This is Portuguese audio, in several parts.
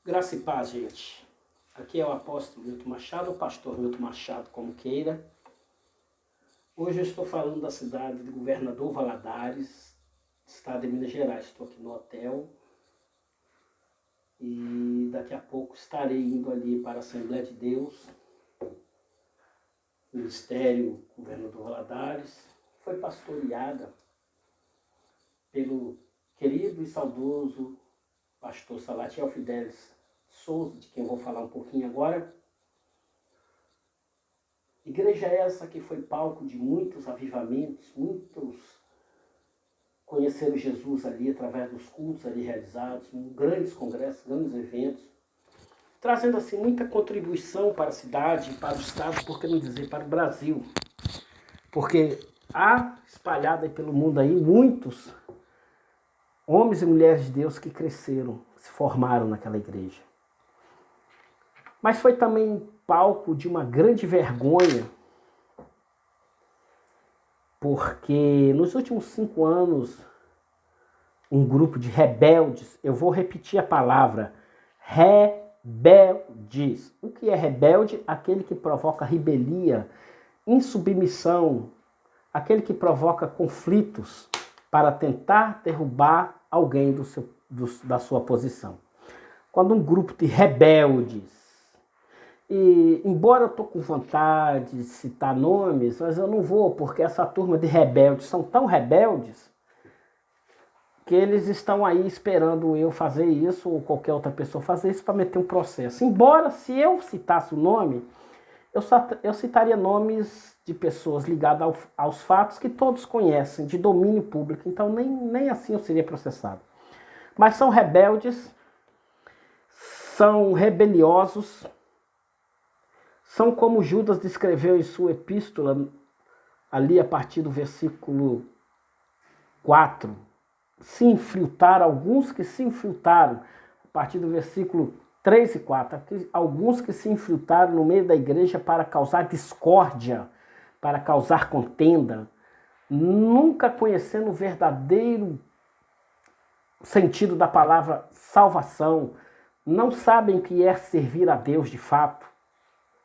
Graça e paz, gente. Aqui é o apóstolo Milton Machado, o pastor Milton Machado, como queira. Hoje eu estou falando da cidade de Governador Valadares, estado de Minas Gerais. Estou aqui no hotel e daqui a pouco estarei indo ali para a Assembleia de Deus, Ministério Governador Valadares. Foi pastoreada pelo querido e saudoso pastor Salatiel Fidelis Souza, de quem eu vou falar um pouquinho agora. Igreja essa que foi palco de muitos avivamentos, muitos conheceram Jesus ali através dos cultos ali realizados, grandes congressos, grandes eventos, trazendo assim muita contribuição para a cidade, para o estado, por que não dizer, para o Brasil. Porque há espalhado aí pelo mundo aí muitos homens e mulheres de Deus que cresceram, se formaram naquela igreja. Mas foi também palco de uma grande vergonha, porque nos últimos 5 anos, um grupo de rebeldes, eu vou repetir a palavra, rebeldes. O que é rebelde? Aquele que provoca rebelia, insubmissão, aquele que provoca conflitos para tentar derrubar alguém da sua posição. Quando um grupo de rebeldes, e embora eu estou com vontade de citar nomes, mas eu não vou, porque essa turma de rebeldes são tão rebeldes que eles estão aí esperando eu fazer isso ou qualquer outra pessoa fazer isso para meter um processo. Embora, se eu citasse o nome, eu citaria nomes de pessoas ligadas aos fatos que todos conhecem, de domínio público, então nem assim eu seria processado. Mas são rebeldes, são rebeliosos, são como Judas descreveu em sua epístola, ali a partir do versículo 4, alguns que se infiltraram, a partir do versículo 3 e 4, alguns que se infiltraram no meio da igreja para causar discórdia, para causar contenda, nunca conhecendo o verdadeiro sentido da palavra salvação, não sabem o que é servir a Deus de fato.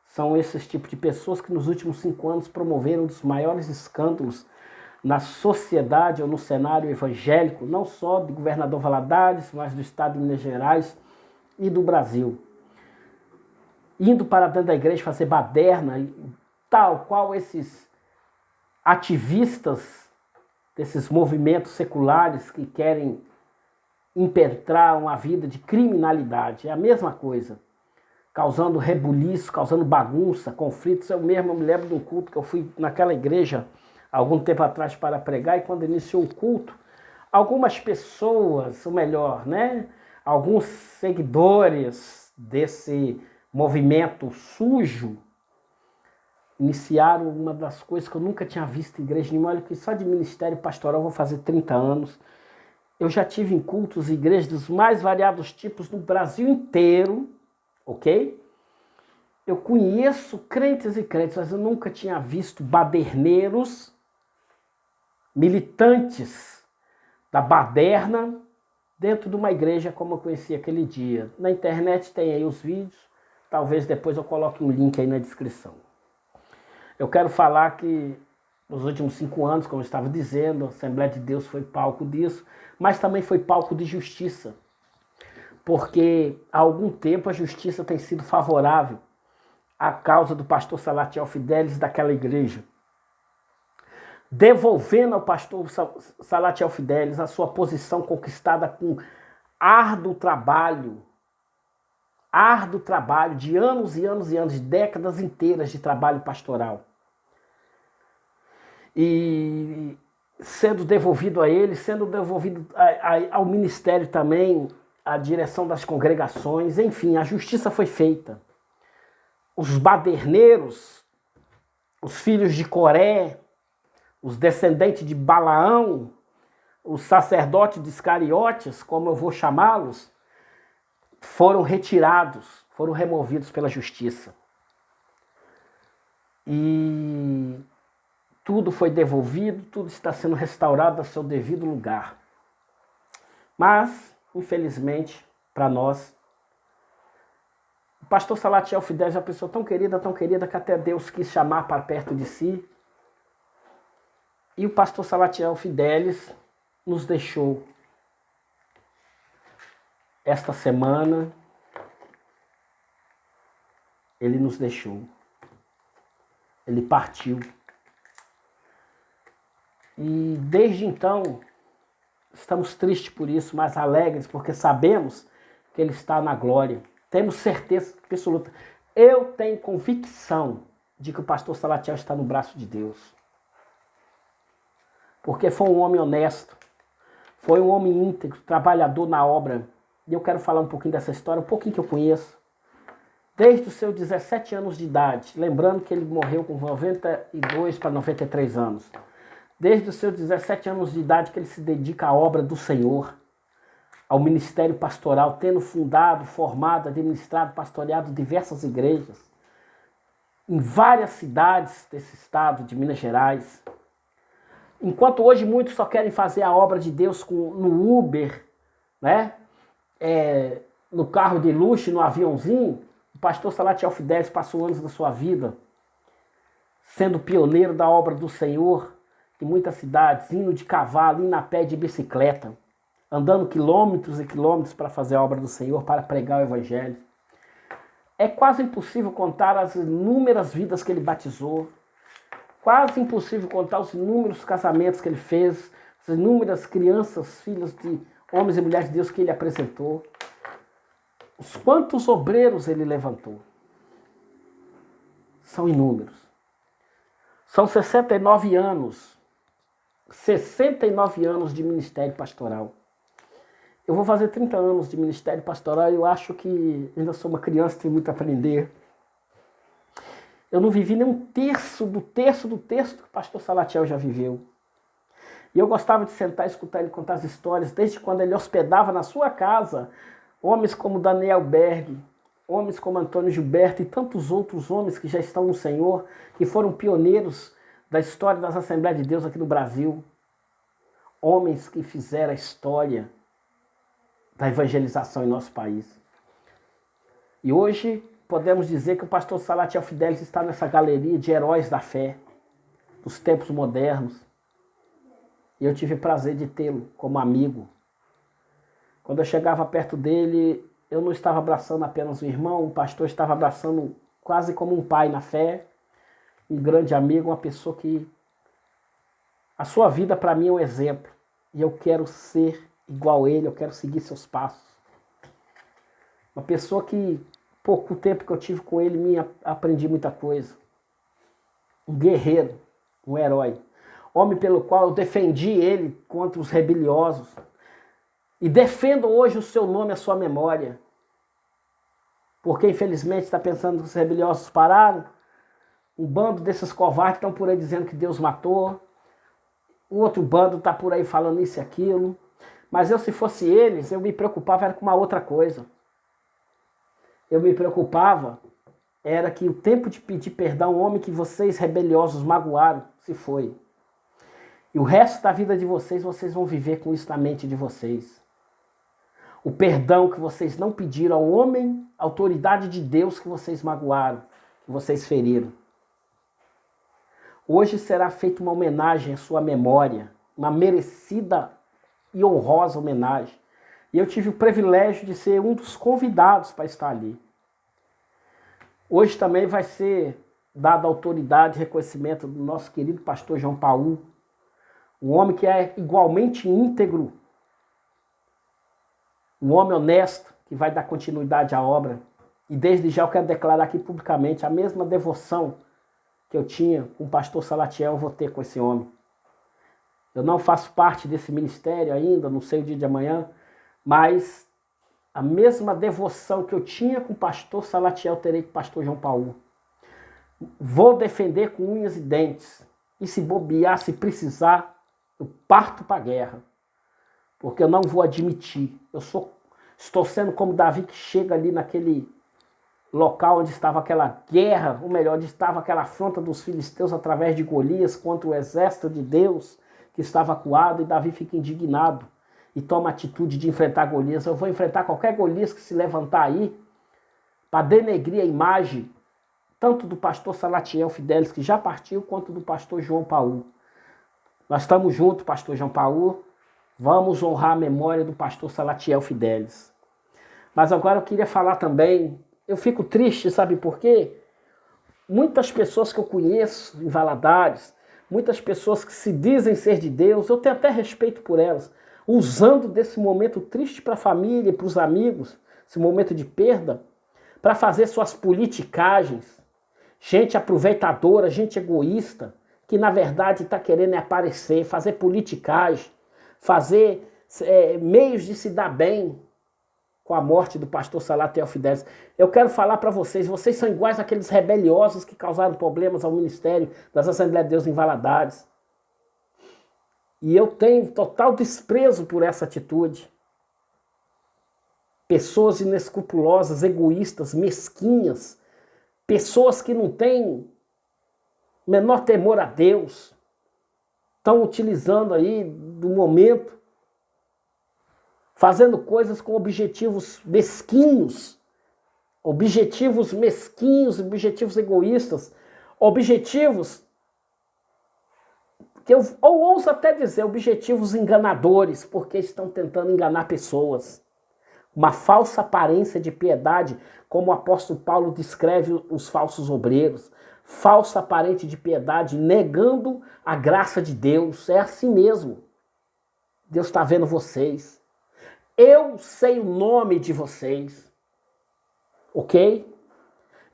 São esses tipos de pessoas que nos últimos 5 anos promoveram um dos maiores escândalos na sociedade ou no cenário evangélico, não só de Governador Valadares, mas do estado de Minas Gerais e do Brasil. Indo para dentro da igreja fazer baderna, tal qual esses ativistas desses movimentos seculares que querem impetrar uma vida de criminalidade. É a mesma coisa. Causando rebuliço, causando bagunça, conflitos. Eu mesmo me lembro de um culto que eu fui naquela igreja algum tempo atrás para pregar, e quando iniciou o culto, algumas pessoas, ou melhor, alguns seguidores desse movimento sujo, iniciaram uma das coisas que eu nunca tinha visto em igreja nenhuma. Olha que só de ministério pastoral eu vou fazer 30 anos. Eu já tive em cultos e igrejas dos mais variados tipos no Brasil inteiro, ok? Eu conheço crentes e crentes, mas eu nunca tinha visto baderneiros, militantes da baderna dentro de uma igreja como eu conheci aquele dia. Na internet tem aí os vídeos, talvez depois eu coloque um link aí na descrição. Eu quero falar que nos últimos 5 anos, como eu estava dizendo, a Assembleia de Deus foi palco disso, mas também foi palco de justiça. Porque há algum tempo a justiça tem sido favorável à causa do pastor Salatiel Fidelis daquela igreja, devolvendo ao pastor Salatiel Fidelis a sua posição conquistada com árduo trabalho de anos e anos e anos, de décadas inteiras de trabalho pastoral. E sendo devolvido a ele, sendo devolvido ao ministério também, a direção das congregações, enfim, a justiça foi feita. Os baderneiros, os filhos de Coré, os descendentes de Balaão, os sacerdotes de Iscariotes, como eu vou chamá-los, foram retirados, foram removidos pela justiça. E tudo foi devolvido, tudo está sendo restaurado ao seu devido lugar. Mas, infelizmente, para nós, pastor Salatiel Fidelis é uma pessoa tão querida, que até Deus quis chamar para perto de si. E o pastor Salatiel Fidelis nos deixou esta semana. Ele nos deixou. Ele partiu. E desde então, estamos tristes por isso, mas alegres, porque sabemos que ele está na glória. Temos certeza absoluta. Eu tenho convicção de que o pastor Salatiel está no braço de Deus. Porque foi um homem honesto, foi um homem íntegro, trabalhador na obra. E eu quero falar um pouquinho dessa história, um pouquinho que eu conheço. Desde os seus 17 anos de idade, lembrando que ele morreu com 92 para 93 anos. Desde os seus 17 anos de idade que ele se dedica à obra do Senhor, ao ministério pastoral, tendo fundado, formado, administrado, pastoreado diversas igrejas, em várias cidades desse estado de Minas Gerais. Enquanto hoje muitos só querem fazer a obra de Deus no Uber, né? No carro de luxo, no aviãozinho, o pastor Salatiel Fidelis passou anos da sua vida sendo pioneiro da obra do Senhor em muitas cidades, indo de cavalo, indo a pé, de bicicleta, andando quilômetros e quilômetros para fazer a obra do Senhor, para pregar o Evangelho. É quase impossível contar as inúmeras vidas que ele batizou, quase impossível contar os inúmeros casamentos que ele fez, as inúmeras crianças, filhos de homens e mulheres de Deus que ele apresentou. Os quantos obreiros ele levantou. São inúmeros. São 69 anos de ministério pastoral. Eu vou fazer 30 anos de ministério pastoral e eu acho que ainda sou uma criança, tenho muito a aprender. Eu não vivi nem um terço do que o pastor Salatiel já viveu. E eu gostava de sentar e escutar ele contar as histórias, desde quando ele hospedava na sua casa homens como Daniel Berg, homens como Antônio Gilberto e tantos outros homens que já estão no Senhor, que foram pioneiros da história das Assembleias de Deus aqui no Brasil. Homens que fizeram a história da evangelização em nosso país. E hoje podemos dizer que o pastor Salatiel Fidelis está nessa galeria de heróis da fé, dos tempos modernos. E eu tive o prazer de tê-lo como amigo. Quando eu chegava perto dele, eu não estava abraçando apenas um irmão, o pastor estava abraçando quase como um pai na fé, um grande amigo, uma pessoa que a sua vida para mim é um exemplo. E eu quero ser igual a ele, eu quero seguir seus passos. Uma pessoa que, pouco tempo que eu tive com ele, aprendi muita coisa. Um guerreiro, um herói. Homem pelo qual eu defendi ele contra os rebeliosos. E defendo hoje o seu nome, a sua memória. Porque infelizmente está pensando que os rebeliosos pararam. Um bando desses covardes estão por aí dizendo que Deus matou. O outro bando está por aí falando isso e aquilo. Mas eu, se fosse eles, eu me preocupava era com uma outra coisa. Eu me preocupava era que o tempo de pedir perdão ao homem que vocês rebeliosos magoaram se foi. E o resto da vida de vocês vão viver com isso na mente de vocês. O perdão que vocês não pediram ao homem, a autoridade de Deus que vocês magoaram, que vocês feriram. Hoje será feita uma homenagem à sua memória, uma merecida e honrosa homenagem. E eu tive o privilégio de ser um dos convidados para estar ali. Hoje também vai ser dada autoridade e reconhecimento do nosso querido pastor João Paulo, um homem que é igualmente íntegro, um homem honesto, que vai dar continuidade à obra. E desde já eu quero declarar aqui publicamente a mesma devoção que eu tinha com o pastor Salatiel, eu vou ter com esse homem. Eu não faço parte desse ministério ainda, não sei o dia de amanhã, mas a mesma devoção que eu tinha com o pastor Salatiel, terei com o pastor João Paulo. Vou defender com unhas e dentes. E se bobear, se precisar, eu parto para a guerra. Porque eu não vou admitir. Estou sendo como Davi, que chega ali naquele local onde estava aquela guerra, ou melhor, onde estava aquela afronta dos filisteus através de Golias contra o exército de Deus, que estava acuado, e Davi fica indignado e toma a atitude de enfrentar Golias. Eu vou enfrentar qualquer Golias que se levantar aí para denegrir a imagem tanto do pastor Salatiel Fidelis, que já partiu, quanto do pastor João Paulo. Nós estamos juntos, pastor João Paulo. Vamos honrar a memória do pastor Salatiel Fidelis. Mas agora eu queria falar também, eu fico triste, sabe por quê? Muitas pessoas que eu conheço em Valadares, muitas pessoas que se dizem ser de Deus, eu tenho até respeito por elas, usando desse momento triste para a família, para os amigos, esse momento de perda, para fazer suas politicagens. Gente aproveitadora, gente egoísta, que na verdade está querendo aparecer, fazer politicagem, fazer meios de se dar bem com a morte do pastor Salatiel Fidelis. Eu quero falar para vocês, vocês são iguais àqueles rebeliosos que causaram problemas ao ministério das Assembleias de Deus em Valadares. E eu tenho total desprezo por essa atitude. Pessoas inescrupulosas, egoístas, mesquinhas, pessoas que não têm menor temor a Deus, estão utilizando aí do momento, fazendo coisas com objetivos mesquinhos, objetivos egoístas, objetivos que eu ouso até dizer, objetivos enganadores, porque estão tentando enganar pessoas. Uma falsa aparência de piedade, como o apóstolo Paulo descreve os falsos obreiros. Falsa aparência de piedade, negando a graça de Deus. É assim mesmo. Deus está vendo vocês. Eu sei o nome de vocês. Ok?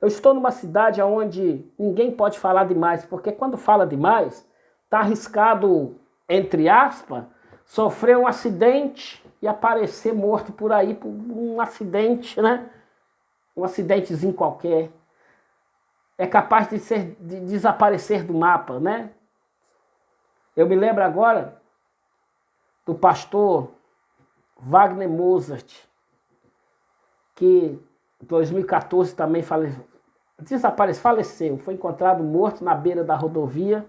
Eu estou numa cidade onde ninguém pode falar demais, porque quando fala demais, está arriscado, entre aspas, sofrer um acidente e aparecer morto por aí por um acidente, né? Um acidentezinho qualquer. É capaz de desaparecer do mapa, né? Eu me lembro agora do pastor Wagner Mozart, que em 2014 também faleceu. Foi encontrado morto na beira da rodovia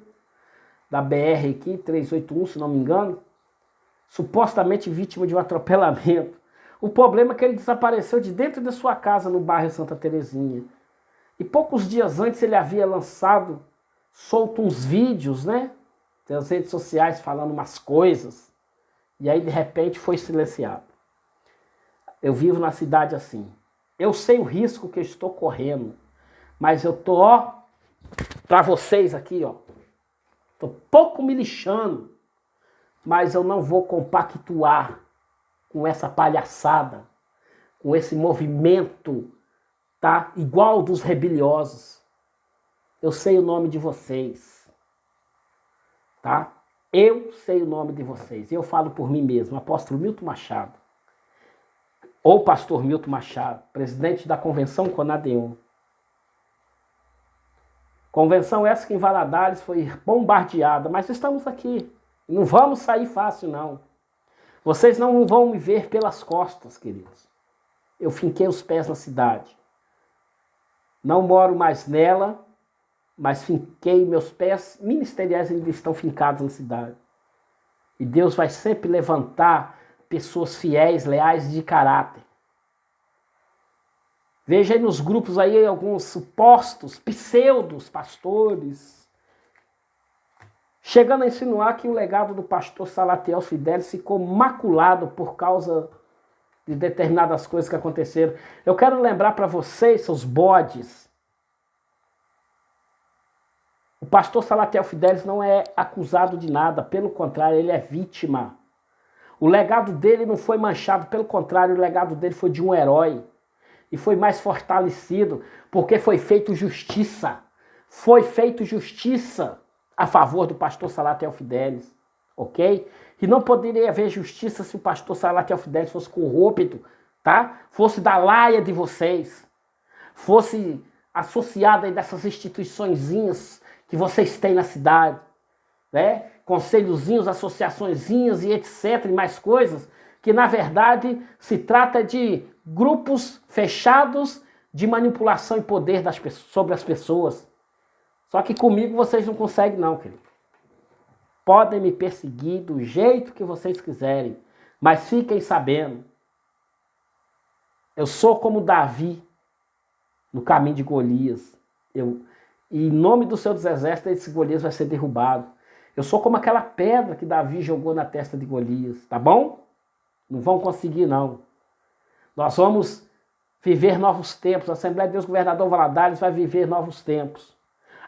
da BR aqui, 381, se não me engano, supostamente vítima de um atropelamento. O problema é que ele desapareceu de dentro de sua casa no bairro Santa Terezinha. E poucos dias antes ele havia solto uns vídeos, né? Nas redes sociais falando umas coisas. E aí de repente foi silenciado. Eu vivo na cidade assim. Eu sei o risco que eu estou correndo. Mas eu tô, ó, pra vocês aqui, ó. Tô pouco me lixando. Mas eu não vou compactuar com essa palhaçada, com esse movimento, tá? Igual dos rebeliosos. Eu sei o nome de vocês, tá? Eu sei o nome de vocês. Eu falo por mim mesmo, apóstolo Milton Machado, ou pastor Milton Machado, presidente da Convenção Conadeum. Convenção essa que em Valadares foi bombardeada, mas estamos aqui. Não vamos sair fácil, não. Vocês não vão me ver pelas costas, queridos. Eu finquei os pés na cidade. Não moro mais nela, mas finquei meus pés ministeriais ainda estão fincados na cidade. E Deus vai sempre levantar pessoas fiéis, leais e de caráter. Veja aí nos grupos aí alguns supostos, pseudos pastores, chegando a insinuar que o legado do pastor Salatiel Fidelis ficou maculado por causa de determinadas coisas que aconteceram. Eu quero lembrar para vocês, seus bodes, o pastor Salatiel Fidelis não é acusado de nada, pelo contrário, ele é vítima. O legado dele não foi manchado, pelo contrário, o legado dele foi de um herói. E foi mais fortalecido, porque foi feito justiça. Foi feito justiça a favor do pastor Salatiel Fidelis, ok? E não poderia haver justiça se o pastor Salatiel Fidelis fosse corrupto, tá? Fosse da laia de vocês, fosse associado aí dessas instituiçõezinhas que vocês têm na cidade, né? Conselhozinhos, associaçõezinhas e etc, e mais coisas, que na verdade se trata de grupos fechados de manipulação e poder sobre as pessoas. Só que comigo vocês não conseguem não, querido. Podem me perseguir do jeito que vocês quiserem, mas fiquem sabendo. Eu sou como Davi. no caminho de Golias. E em nome do seu exército, esse Golias vai ser derrubado. Eu sou como aquela pedra que Davi jogou na testa de Golias, tá bom? Não vão conseguir, não. Nós vamos viver novos tempos. A Assembleia de Deus Governador Valadares vai viver novos tempos.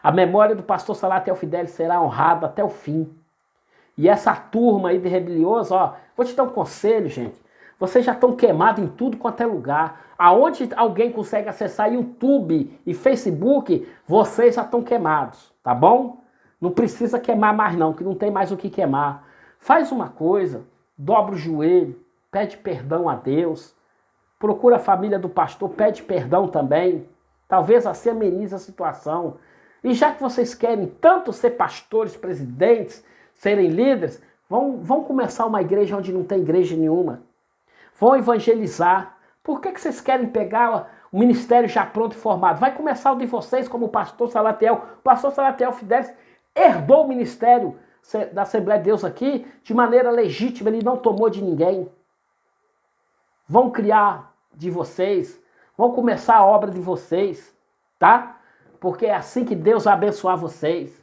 A memória do pastor Salatiel Fidelis será honrada até o fim. E essa turma aí de rebeliosos, ó, vou te dar um conselho, gente. Vocês já estão queimados em tudo quanto é lugar. Aonde alguém consegue acessar YouTube e Facebook, vocês já estão queimados, tá bom? Não precisa queimar mais não, que não tem mais o que queimar. Faz uma coisa, dobra o joelho, pede perdão a Deus, procura a família do pastor, pede perdão também. Talvez assim amenize a situação. E já que vocês querem tanto ser pastores, presidentes, serem líderes, vão começar uma igreja onde não tem igreja nenhuma. Vão evangelizar. Por que vocês querem pegar o ministério já pronto e formado? Vai começar o de vocês como o pastor Salatiel. O pastor Salatiel Fidelis herdou o ministério da Assembleia de Deus aqui de maneira legítima, ele não tomou de ninguém. Vão criar de vocês, vão começar a obra de vocês, tá? Porque é assim que Deus vai abençoar vocês.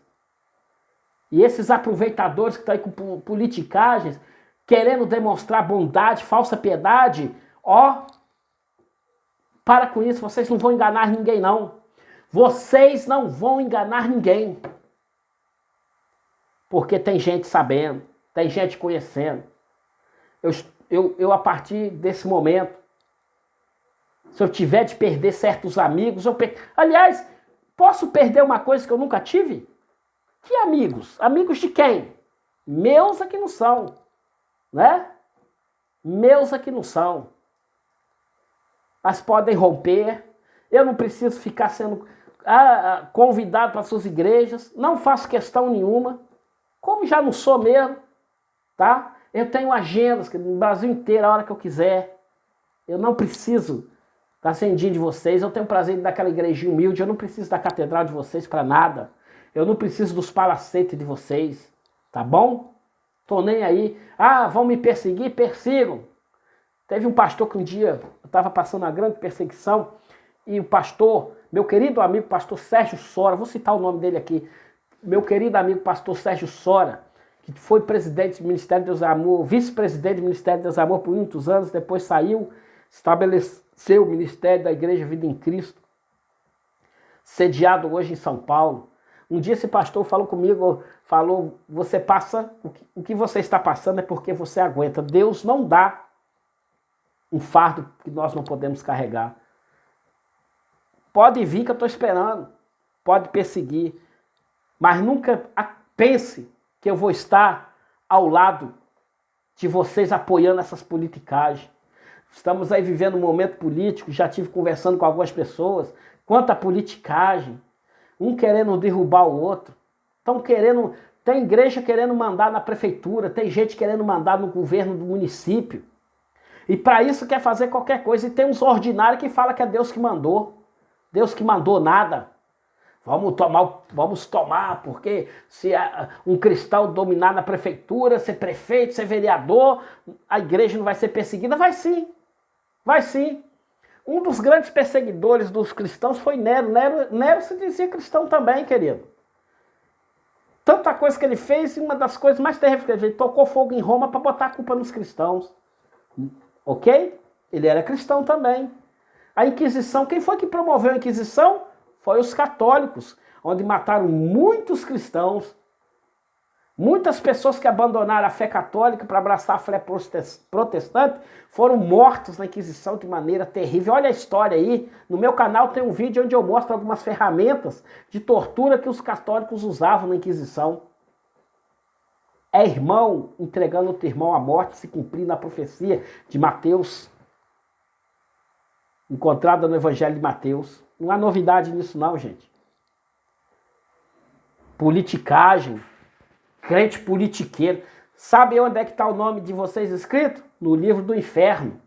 E esses aproveitadores que estão aí com politicagens, querendo demonstrar bondade, falsa piedade, ó, para com isso, vocês não vão enganar ninguém não. Vocês não vão enganar ninguém. Porque tem gente sabendo, tem gente conhecendo. Eu a partir desse momento, se eu tiver de perder certos amigos, aliás, posso perder uma coisa que eu nunca tive? Que amigos? Amigos de quem? Meus aqui não são, né? Meus aqui não são. Mas podem romper. Eu não preciso ficar sendo convidado para suas igrejas. Não faço questão nenhuma. Como já não sou mesmo, tá? Eu tenho agendas no Brasil inteiro, a hora que eu quiser. Eu não preciso da sendinha de vocês. Eu tenho prazer de dar aquela igrejinha humilde. Eu não preciso da catedral de vocês para nada. Eu não preciso dos palacetes de vocês, tá bom? Tô nem aí. Vão me perseguir? Persigam. Teve um pastor que um dia eu estava passando uma grande perseguição e o pastor, meu querido amigo pastor Sérgio Sora, vou citar o nome dele aqui, meu querido amigo pastor Sérgio Sora, que foi presidente do Ministério de Deus e Amor, vice-presidente do Ministério de Deus e Amor por muitos anos, depois saiu, estabeleceu o Ministério da Igreja Vida em Cristo, sediado hoje em São Paulo. Um dia esse pastor falou comigo, falou, você passa, o que você está passando é porque você aguenta. Deus não dá um fardo que nós não podemos carregar. Pode vir que eu estou esperando, pode perseguir, mas nunca pense que eu vou estar ao lado de vocês apoiando essas politicagens. Estamos aí vivendo um momento político, já tive conversando com algumas pessoas, quanto à politicagem, um querendo derrubar o outro, tem igreja querendo mandar na prefeitura, tem gente querendo mandar no governo do município, e para isso quer fazer qualquer coisa, e tem uns ordinários que falam que é Deus que mandou nada. Vamos tomar, porque se um cristão dominar na prefeitura, ser prefeito, ser vereador, a igreja não vai ser perseguida? Vai sim, vai sim. Um dos grandes perseguidores dos cristãos foi Nero. Nero se dizia cristão também, querido. Tanta coisa que ele fez, e uma das coisas mais terríveis que ele fez, tocou fogo em Roma para botar a culpa nos cristãos. Ok? Ele era cristão também. A Inquisição, quem foi que promoveu a Inquisição? Foi os católicos, onde mataram muitos cristãos. Muitas pessoas que abandonaram a fé católica para abraçar a fé protestante foram mortos na Inquisição de maneira terrível. Olha a história aí. No meu canal tem um vídeo onde eu mostro algumas ferramentas de tortura que os católicos usavam na Inquisição. É irmão entregando outro irmão à morte, se cumprindo a profecia de Mateus, encontrada no Evangelho de Mateus. Não há novidade nisso não, gente. Politicagem, crente politiqueiro. Sabe onde é que está o nome de vocês escrito? No livro do inferno.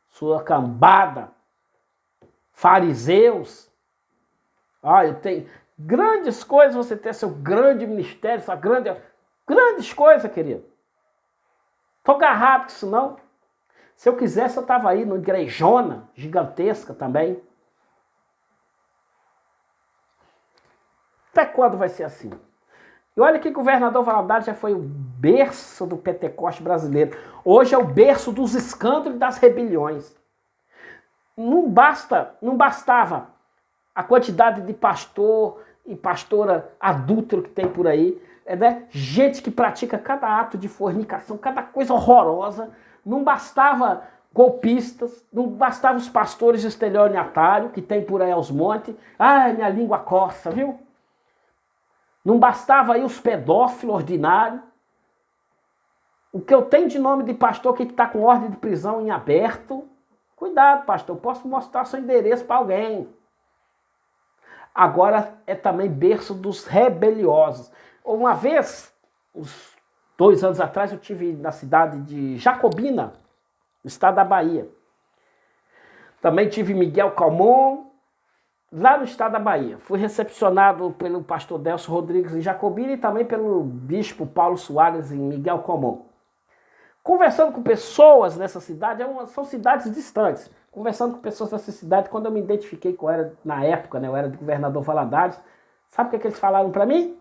Sua cambada. Fariseus. Eu tenho grandes coisas, você ter seu grande ministério, sua grandes coisas, querido. Estou agarrado com isso não. Se eu quisesse, eu estava aí, numa igrejona gigantesca também. Até quando vai ser assim? E olha que Governador Valadares já foi o berço do Pentecoste brasileiro. Hoje é o berço dos escândalos e das rebeliões. Não bastava a quantidade de pastor e pastora adúltero que tem por aí, né? Gente que pratica cada ato de fornicação, cada coisa horrorosa. Não bastava golpistas, não bastava os pastores estelionatários que tem por aí aos montes. Ai, minha língua coça, viu? Não bastava aí os pedófilos ordinários. O que eu tenho de nome de pastor que está com ordem de prisão em aberto. Cuidado, pastor, eu posso mostrar seu endereço para alguém. Agora é também berço dos rebeliosos. Uma vez, uns 2 anos atrás, eu tive na cidade de Jacobina, no estado da Bahia. Também tive Miguel Calmon, lá no estado da Bahia. Fui recepcionado pelo pastor Delcio Rodrigues em Jacobina e também pelo bispo Paulo Soares em Miguel Calmon. Conversando com pessoas nessa cidade, são cidades distantes. Conversando com pessoas nessa cidade, quando eu me identifiquei com era na época, né, eu era de Governador Valadares, sabe o que eles falaram para mim?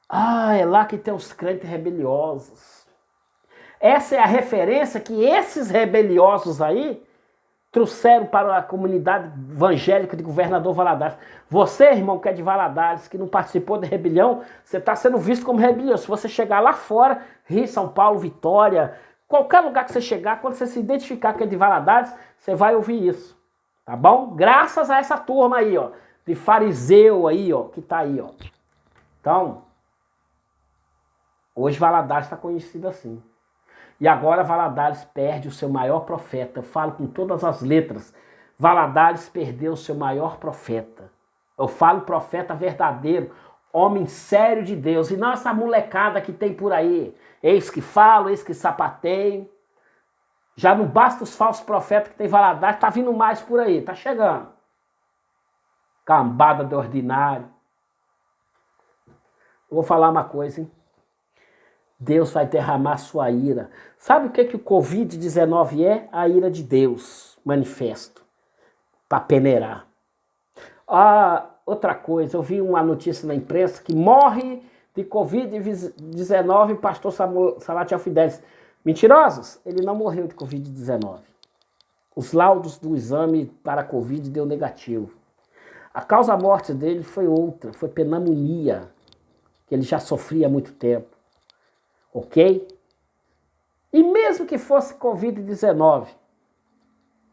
Ah, é lá que tem os crentes rebeliosos. Essa é a referência que esses rebeliosos aí trouxeram para a comunidade evangélica de Governador Valadares. Você, irmão, que é de Valadares, que não participou da rebelião, você está sendo visto como rebelioso. Se você chegar lá fora, Rio, São Paulo, Vitória, qualquer lugar que você chegar, quando você se identificar que é de Valadares, você vai ouvir isso. Tá bom? Graças a essa turma aí, ó, de fariseu aí, ó, que tá aí, ó. Então, hoje Valadares está conhecido assim. E agora Valadares perde o seu maior profeta. Eu falo com todas as letras. Valadares perdeu o seu maior profeta. Eu falo profeta verdadeiro, homem sério de Deus. E não essa molecada que tem por aí. Eis que falo, eis que sapateio. Já não basta os falsos profetas que tem Valadares, tá vindo mais por aí, tá chegando. Cambada de ordinário. Eu vou falar uma coisa, hein? Deus vai derramar sua ira. Sabe o que o Covid-19 é? A ira de Deus, manifesto, para peneirar. Ah, outra coisa, eu vi uma notícia na imprensa que morre de Covid-19 o pastor Salatiel Fidelis. Mentirosos, ele não morreu de Covid-19. Os laudos do exame para Covid deu negativo. A causa-morte dele foi outra, foi pneumonia, que ele já sofria há muito tempo. Ok? E mesmo que fosse Covid-19,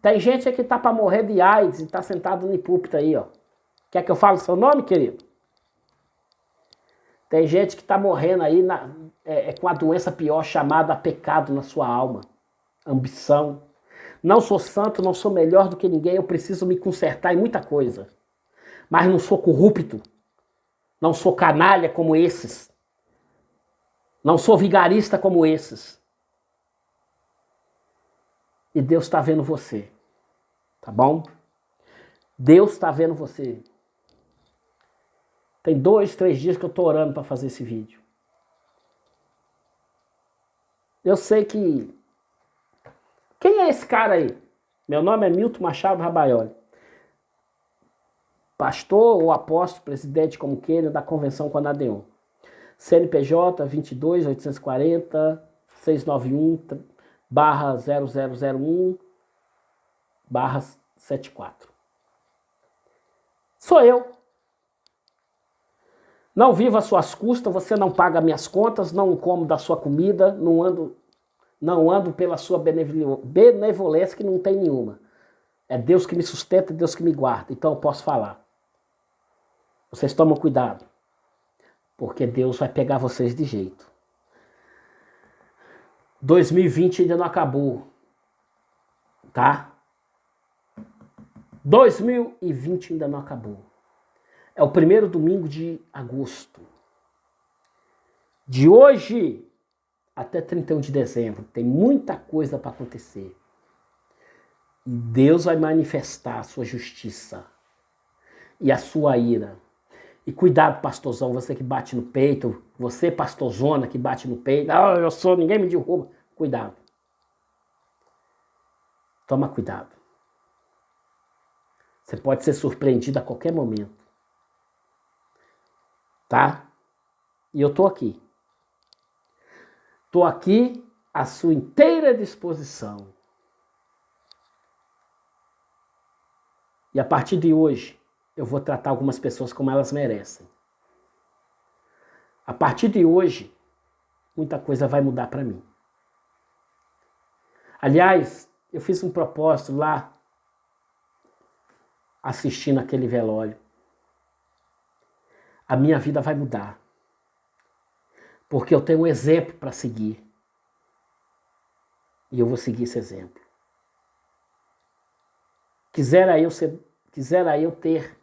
tem gente aqui que tá para morrer de AIDS e tá sentado no púlpito aí, ó. Quer que eu fale o seu nome, querido? Tem gente que tá morrendo aí com a doença pior chamada pecado na sua alma. Ambição. Não sou santo, não sou melhor do que ninguém, eu preciso me consertar em muita coisa. Mas não sou corrupto. Não sou canalha como esses. Não sou vigarista como esses. E Deus está vendo você. Tá bom? Deus está vendo você. Tem 2, 3 dias que eu estou orando para fazer esse vídeo. Eu sei que... Quem é esse cara aí? Meu nome é Milton Machado Rabaioli. Pastor ou apóstolo, presidente, como queira, da Convenção Conadeon. CNPJ 22 840 691 0001 74. Sou eu. Não vivo às suas custas, você não paga minhas contas, não como da sua comida, não ando pela sua benevolência que não tem nenhuma. É Deus que me sustenta, Deus que me guarda, então eu posso falar. Vocês tomam cuidado, porque Deus vai pegar vocês de jeito. 2020 ainda não acabou, tá? 2020 ainda não acabou. É o primeiro domingo de agosto. De hoje até 31 de dezembro. Tem muita coisa para acontecer. E Deus vai manifestar a sua justiça e a sua ira. E cuidado, pastorzão, você que bate no peito, você, pastorzona, que bate no peito, eu sou, ninguém me derruba. Cuidado. Toma cuidado. Você pode ser surpreendido a qualquer momento. tá? E eu tô aqui. Tô aqui à sua inteira disposição. E a partir de hoje, eu vou tratar algumas pessoas como elas merecem. A partir de hoje, muita coisa vai mudar para mim. Aliás, eu fiz um propósito lá, assistindo aquele velório. A minha vida vai mudar. Porque eu tenho um exemplo para seguir. E eu vou seguir esse exemplo. Quisera eu ter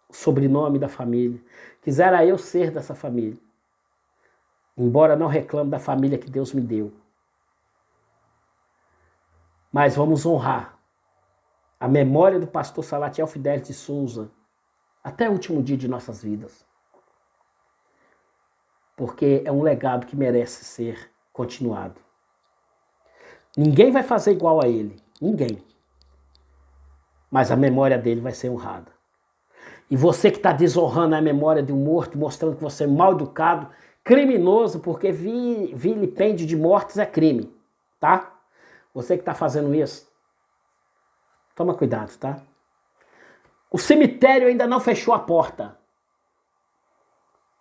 o sobrenome da família. Quisera eu ser dessa família. Embora não reclame da família que Deus me deu. Mas vamos honrar a memória do pastor Salatiel Fidelis de Souza até o último dia de nossas vidas. Porque é um legado que merece ser continuado. Ninguém vai fazer igual a ele. Ninguém. Mas a memória dele vai ser honrada. E você que está desonrando a memória de um morto, mostrando que você é mal educado, criminoso, porque vilipêndio de mortes é crime, tá? Você que está fazendo isso, toma cuidado, tá? O cemitério ainda não fechou a porta.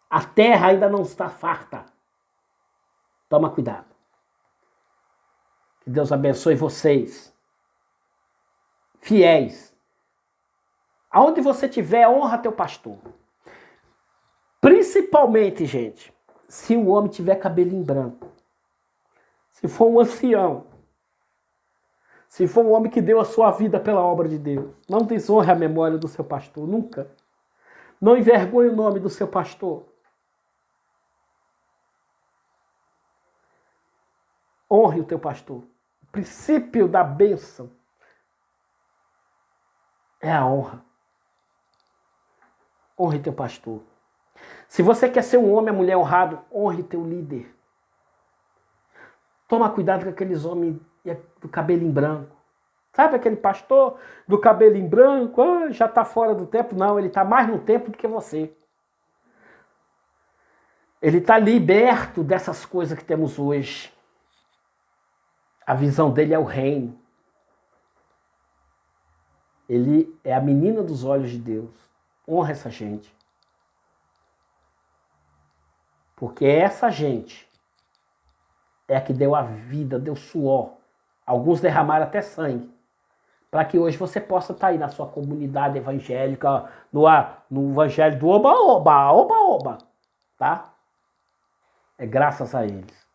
A terra ainda não está farta. Toma cuidado. Que Deus abençoe vocês. Fiéis. Aonde você estiver, honra teu pastor. Principalmente, gente, se o homem tiver cabelinho branco. Se for um ancião. Se for um homem que deu a sua vida pela obra de Deus. Não desonre a memória do seu pastor, nunca. Não envergonhe o nome do seu pastor. Honre o teu pastor. O princípio da bênção é a honra. Honre teu pastor. Se você quer ser um homem ou mulher honrado, honre teu líder. Toma cuidado com aqueles homens do cabelinho branco. Sabe aquele pastor do cabelinho branco? Ah, já está fora do tempo. Não, ele está mais no tempo do que você. Ele está liberto dessas coisas que temos hoje. A visão dele é o reino. Ele é a menina dos olhos de Deus. Honra essa gente. Porque essa gente é a que deu a vida, deu suor. Alguns derramaram até sangue. Para que hoje você possa estar aí na sua comunidade evangélica, no evangelho do oba-oba, oba-oba. Tá? É graças a eles.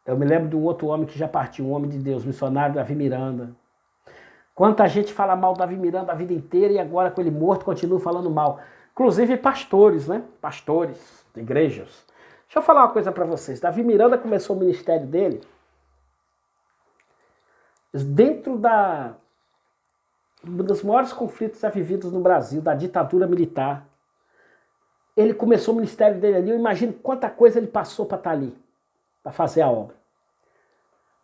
Eu me lembro de um outro homem que já partiu, um homem de Deus, missionário Davi Miranda. Quanta gente fala mal do Davi Miranda a vida inteira e agora com ele morto continua falando mal. Inclusive pastores, né? Pastores de igrejas. Deixa eu falar uma coisa para vocês. Davi Miranda começou o ministério dele dentro um dos maiores conflitos já vividos no Brasil, da ditadura militar. Ele começou o ministério dele ali, eu imagino quanta coisa ele passou para estar ali, para fazer a obra.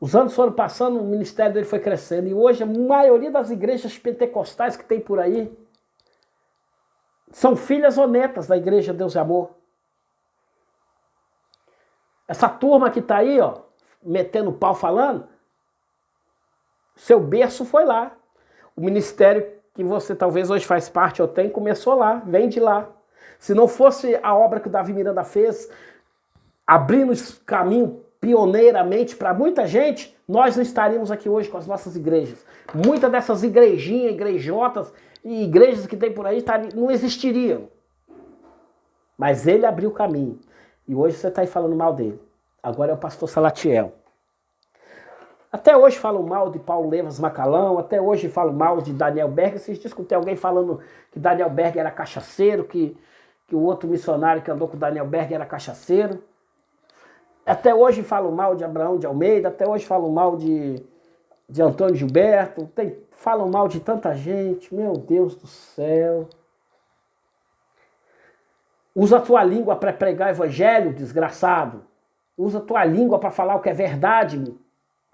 Os anos foram passando, o ministério dele foi crescendo, e hoje a maioria das igrejas pentecostais que tem por aí são filhas ou netas da igreja Deus e Amor. Essa turma que está aí, ó, metendo pau falando, seu berço foi lá. O ministério que você talvez hoje faz parte ou tem, começou lá, vem de lá. Se não fosse a obra que o Davi Miranda fez, abrindo caminho pioneiramente para muita gente, nós não estaríamos aqui hoje com as nossas igrejas. Muitas dessas igrejinhas, igrejotas e igrejas que tem por aí não existiriam. Mas ele abriu o caminho. E hoje você está aí falando mal dele. Agora é o pastor Salatiel. Até hoje falam mal de Paulo Levas Macalão, até hoje falam mal de Daniel Berger. Vocês escutei alguém falando que Daniel Berger era cachaceiro, que o outro missionário que andou com Daniel Berger era cachaceiro. Até hoje falam mal de Abraão de Almeida, até hoje falam mal de Antônio Gilberto, falam mal de tanta gente, meu Deus do céu. Usa a tua língua para pregar o evangelho, desgraçado. Usa a tua língua para falar o que é verdade, meu.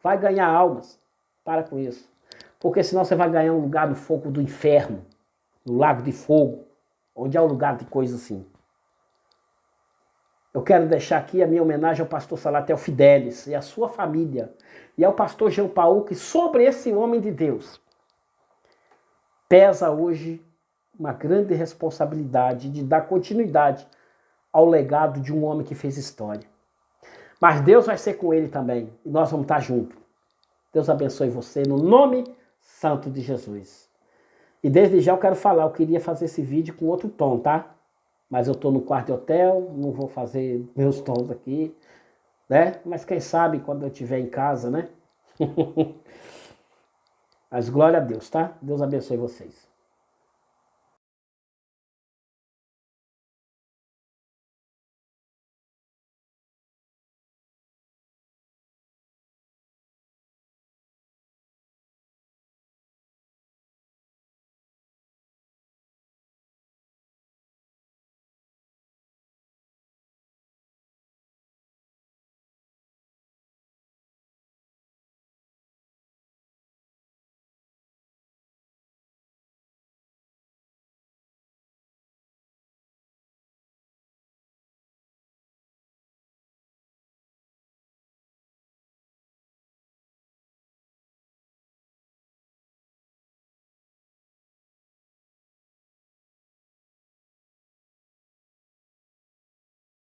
Vai ganhar almas. Para com isso. Porque senão você vai ganhar um lugar no fogo do inferno, no lago de fogo. onde há um lugar de coisa assim. Eu quero deixar aqui a minha homenagem ao pastor Salatel Fidelis e à sua família, e ao pastor Jean Paul, que sobre esse homem de Deus pesa hoje uma grande responsabilidade de dar continuidade ao legado de um homem que fez história. Mas Deus vai ser com ele também, e nós vamos estar juntos. Deus abençoe você, no nome santo de Jesus. E desde já eu quero falar, eu queria fazer esse vídeo com outro tom, tá? Mas eu estou no quarto de hotel, não vou fazer meus tons aqui, né? Mas quem sabe quando eu estiver em casa, né? Mas glória a Deus, tá? Deus abençoe vocês.